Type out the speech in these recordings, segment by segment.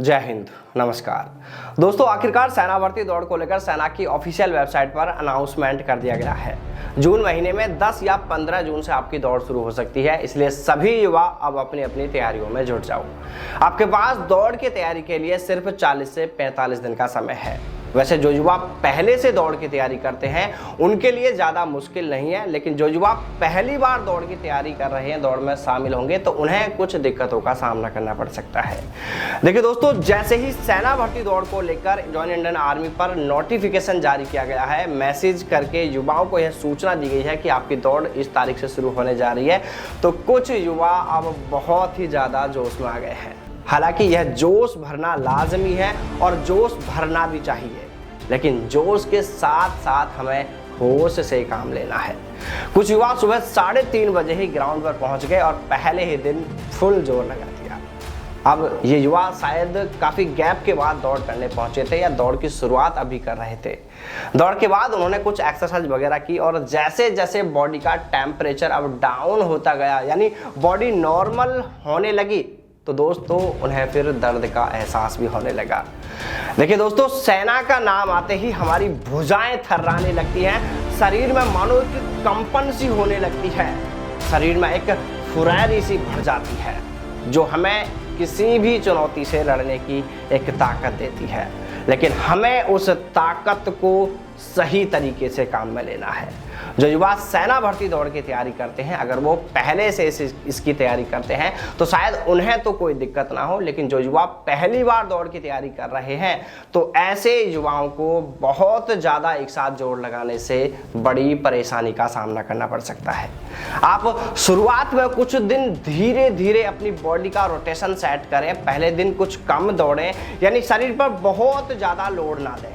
जय हिंद, नमस्कार दोस्तों। आखिरकार सेना भर्ती दौड़ को लेकर सेना की ऑफिशियल वेबसाइट पर अनाउंसमेंट कर दिया गया है। जून महीने में 10 या 15 जून से आपकी दौड़ शुरू हो सकती है, इसलिए सभी युवा अब अपनी अपनी तैयारियों में जुट जाओ। आपके पास दौड़ की तैयारी के लिए सिर्फ 40 से 45 दिन का समय है। वैसे जो युवा पहले से दौड़ की तैयारी करते हैं उनके लिए ज़्यादा मुश्किल नहीं है, लेकिन जो युवा पहली बार दौड़ की तैयारी कर रहे हैं, दौड़ में शामिल होंगे, तो उन्हें कुछ दिक्कतों का सामना करना पड़ सकता है। देखिए दोस्तों, जैसे ही सेना भर्ती दौड़ को लेकर जॉइन इंडियन आर्मी पर नोटिफिकेशन जारी किया गया है, मैसेज करके युवाओं को यह सूचना दी गई है कि आपकी दौड़ इस तारीख से शुरू होने जा रही है, तो कुछ युवा अब बहुत ही ज़्यादा जोश में आ गए हैं। हालांकि यह जोश भरना लाजमी है और जोश भरना भी चाहिए, लेकिन जोश के साथ साथ हमें होश से काम लेना है। कुछ युवा सुबह 3:30 बजे ही ग्राउंड पर पहुंच गए और पहले ही दिन फुल जोर लगा दिया। अब ये युवा शायद काफ़ी गैप के बाद दौड़ करने पहुंचे थे या दौड़ की शुरुआत अभी कर रहे थे। दौड़ के बाद उन्होंने कुछ एक्सरसाइज वगैरह की और जैसे जैसे बॉडी का टेम्परेचर अब डाउन होता गया, यानी बॉडी नॉर्मल होने लगी, तो दोस्तों उन्हें फिर दर्द का एहसास भी होने लगा। देखिए दोस्तों, सेना का नाम आते ही हमारी भुजाएं थर्राने लगती हैं, शरीर में मानो एक कंपन सी होने लगती है, शरीर में एक फुरैरी सी भर जाती है, जो हमें किसी भी चुनौती से लड़ने की एक ताकत देती है। लेकिन हमें उस ताकत को सही तरीके से काम में लेना है। जो युवा सेना भर्ती दौड़ की तैयारी करते हैं, अगर वो पहले से इसकी तैयारी करते हैं तो शायद उन्हें तो कोई दिक्कत ना हो, लेकिन जो युवा पहली बार दौड़ की तैयारी कर रहे हैं, तो ऐसे युवाओं को बहुत ज़्यादा एक साथ जोर लगाने से बड़ी परेशानी का सामना करना पड़ सकता है। आप शुरुआत में कुछ दिन धीरे धीरे अपनी बॉडी का रोटेशन सेट करें। पहले दिन कुछ कम दौड़ें, यानी शरीर पर बहुत ज़्यादा लोड ना दें।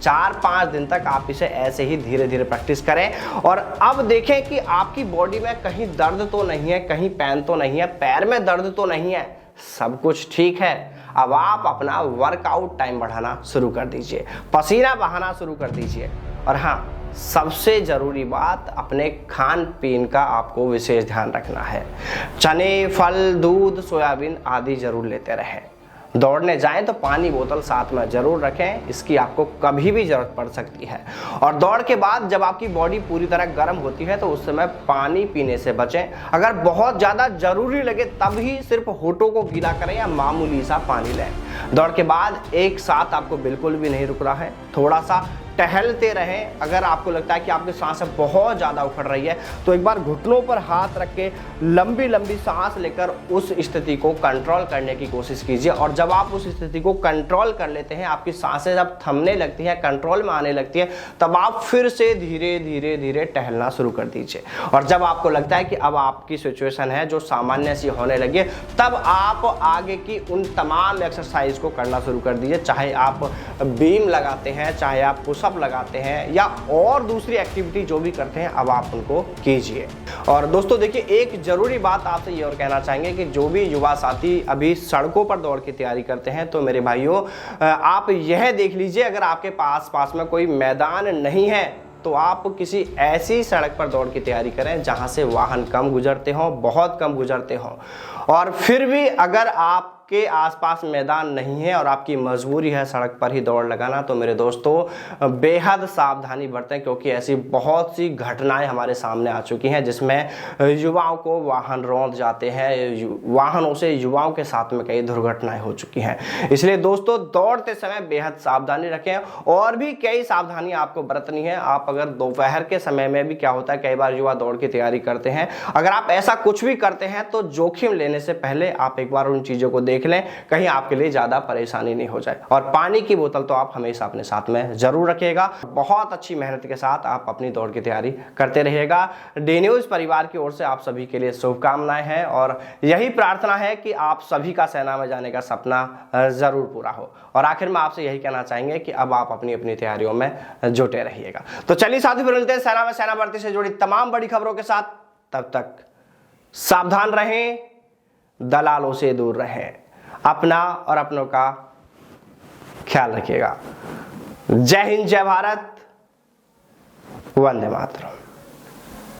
4-5 दिन तक आप इसे ऐसे ही धीरे धीरे प्रैक्टिस करें और अब देखें कि आपकी बॉडी में कहीं दर्द तो नहीं है, कहीं पेन तो नहीं है, पैर में दर्द तो नहीं है, सब कुछ ठीक है। अब आप अपना वर्कआउट टाइम बढ़ाना शुरू कर दीजिए, पसीना बहाना शुरू कर दीजिए। और हाँ, सबसे ज़रूरी बात, अपने खान पीन का आपको विशेष ध्यान रखना है। चने, फल, दूध, सोयाबीन आदि जरूर लेते रहें। दौड़ने जाएं तो पानी बोतल साथ में जरूर रखें, इसकी आपको कभी भी जरूरत पड़ सकती है। और दौड़ के बाद जब आपकी बॉडी पूरी तरह गर्म होती है तो उस समय पानी पीने से बचें। अगर बहुत ज़्यादा जरूरी लगे तब ही सिर्फ होठों को गीला करें या मामूली सा पानी लें। दौड़ के बाद एक साथ आपको बिल्कुल भी नहीं रुकना है, थोड़ा सा टहलते रहें। अगर आपको लगता है कि आपकी सांसें बहुत ज़्यादा उखड़ रही है तो एक बार घुटनों पर हाथ रख के लंबी लंबी सांस लेकर उस स्थिति को कंट्रोल करने की कोशिश कीजिए। और जब आप उस स्थिति को कंट्रोल कर लेते हैं, आपकी सांसें जब थमने लगती हैं, कंट्रोल में आने लगती है, तब आप फिर से धीरे धीरे धीरे टहलना शुरू कर दीजिए। और जब आपको लगता है कि अब आपकी सिचुएशन है जो सामान्य सी होने लगी है, तब आप आगे की उन तमाम एक्सरसाइज को करना शुरू कर दीजिए। चाहे आप बीम लगाते हैं, चाहे आप पुशअप लगाते हैं या और दूसरी एक्टिविटी जो भी करते हैं, अब आप उनको कीजिए। और दोस्तों देखिए, एक जरूरी बात आपसे ये और कहना चाहेंगे कि जो भी युवा साथी अभी सड़कों पर दौड़ की तैयारी करते हैं, तो मेरे भाइयों, आप यह देख लीजिए, अगर आपके पास में कोई मैदान नहीं है तो आप किसी ऐसी सड़क पर दौड़ की तैयारी करें जहां से वाहन कम गुजरते हों, बहुत कम गुजरते हों। और फिर भी अगर आपके आसपास मैदान नहीं है और आपकी मजबूरी है सड़क पर ही दौड़ लगाना, तो मेरे दोस्तों बेहद सावधानी बरतें, क्योंकि ऐसी बहुत सी घटनाएं हमारे सामने आ चुकी हैं जिसमें युवाओं को वाहन रौंद जाते हैं, वाहनों से युवाओं के साथ में कई दुर्घटनाएं हो चुकी हैं। इसलिए दोस्तों, दौड़ते समय बेहद सावधानी रखें। और भी कई सावधानी आपको बरतनी है। आप अगर दोपहर के समय में भी, क्या होता है कई बार युवा दौड़ की तैयारी करते हैं, अगर आप ऐसा कुछ भी करते हैं तो जोखिम लेने से पहले आप एक बार उन चीज़ों को देख लें, कहीं आपके लिए ज़्यादा परेशानी नहीं हो जाए। और पानी की बोतल तो आप हमेशा अपने साथ में जरूर रखिएगा। बहुत अच्छी मेहनत के साथ आप अपनी दौड़ की तैयारी करते रहिएगा। डी न्यूज़ परिवार की ओर से आप सभी के लिए शुभकामनाएं हैं और यही प्रार्थना है कि आप सभी का सेना में जाने का सपना जरूर पूरा हो। और आखिर में आपसे यही कहना चाहेंगे कि अब आप अपनी अपनी तैयारियों में जुटे रहिएगा। तो चलिए साथी, फिर मिलते हैं सेना में सेना भर्ती से जुड़ी तमाम बड़ी खबरों के साथ। तब तक सावधान रहें, दलालों से दूर रहें, अपना और अपनों का ख्याल रखिएगा। जय हिंद, जय भारत, वंदे मातरम।